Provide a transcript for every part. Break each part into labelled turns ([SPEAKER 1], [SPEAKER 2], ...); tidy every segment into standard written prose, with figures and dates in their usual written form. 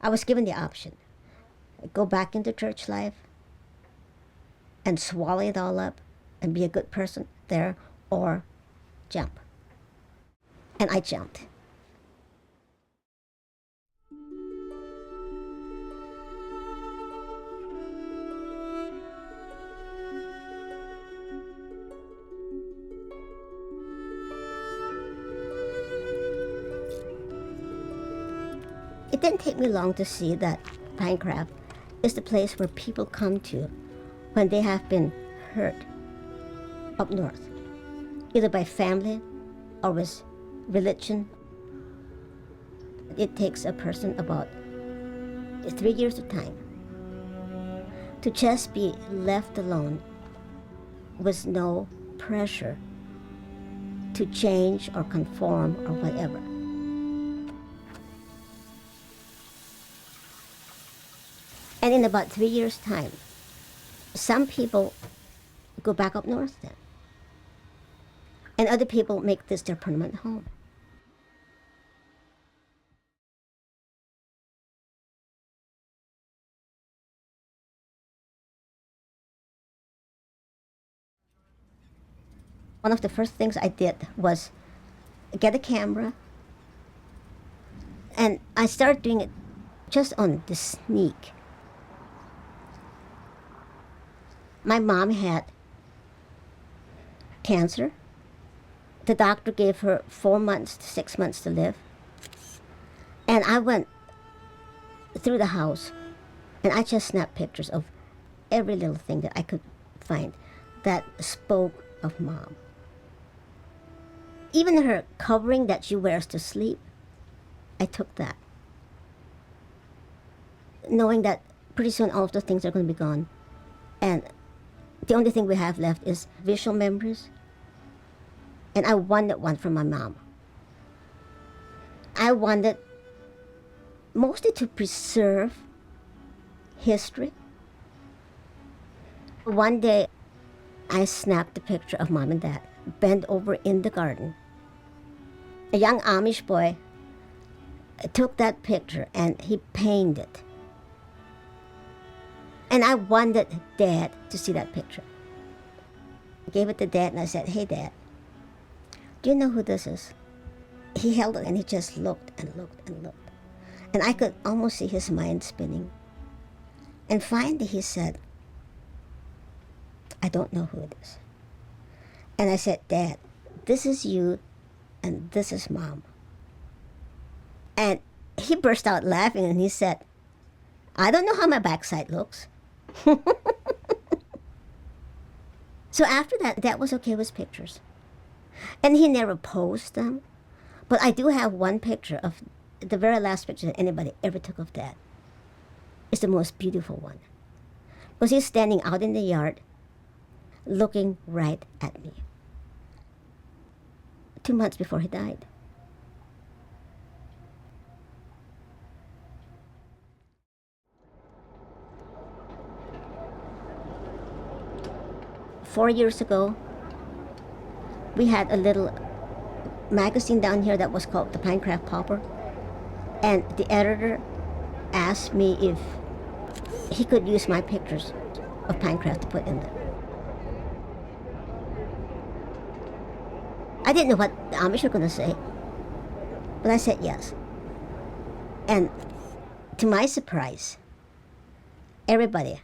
[SPEAKER 1] I was given the option: go back into church life and swallow it all up and be a good person there, or jump. And I jumped. It didn't take me long to see that Pinecraft is the place where people come to when they have been hurt up north, either by family or with religion. It takes a person about 3 years of time to just be left alone with no pressure to change or conform or whatever. And in about 3 years' time, some people go back up north then. And other people make this their permanent home. One of the first things I did was get a camera, and I started doing it just on the sneak. My mom had cancer. The doctor gave her 4 months to 6 months to live. And I went through the house and I just snapped pictures of every little thing that I could find that spoke of Mom. Even her covering that she wears to sleep, I took that. Knowing that pretty soon all of the things are going to be gone. And the only thing we have left is visual memories. And I wanted one from my mom. I wanted mostly to preserve history. One day, I snapped a picture of Mom and Dad bent over in the garden. A young Amish boy took that picture and he painted it. And I wanted Dad to see that picture. I gave it to Dad and I said, "Hey, Dad, do you know who this is?" He held it and he just looked and looked and looked. And I could almost see his mind spinning. And finally he said, "I don't know who it is." And I said, "Dad, this is you and this is Mom." And he burst out laughing and he said, "I don't know how my backside looks." So after that, Dad was okay with pictures. And he never posed them. But I do have one picture of the very last picture that anybody ever took of Dad. It's the most beautiful one. Because he's standing out in the yard looking right at me. 2 months before he died. Four years ago, we had a little magazine down here that was called the Pinecraft Pauper. And the editor asked me if he could use my pictures of Pinecraft to put in there. I didn't know what the Amish were going to say, but I said yes. And to my surprise, everybody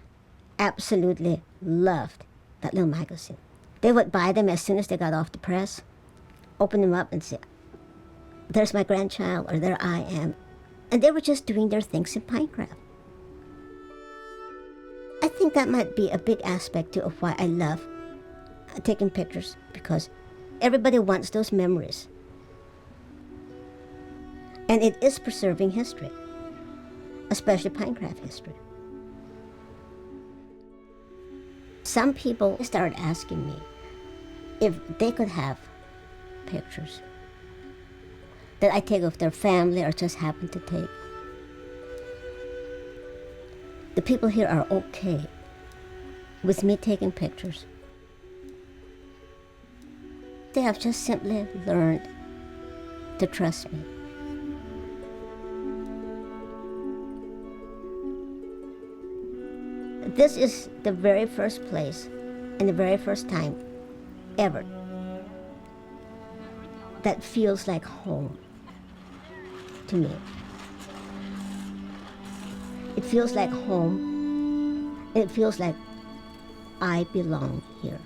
[SPEAKER 1] absolutely loved that little magazine. They would buy them as soon as they got off the press, open them up and say, "There's my grandchild," or "There I am." And they were just doing their things in Pinecraft. I think that might be a big aspect too of why I love taking pictures, because everybody wants those memories. And it is preserving history, especially Pinecraft history. Some people started asking me if they could have pictures that I take of their family or just happen to take. The people here are okay with me taking pictures. They have just simply learned to trust me. This is the very first place and the very first time ever that feels like home to me. It feels like home. It feels like I belong here.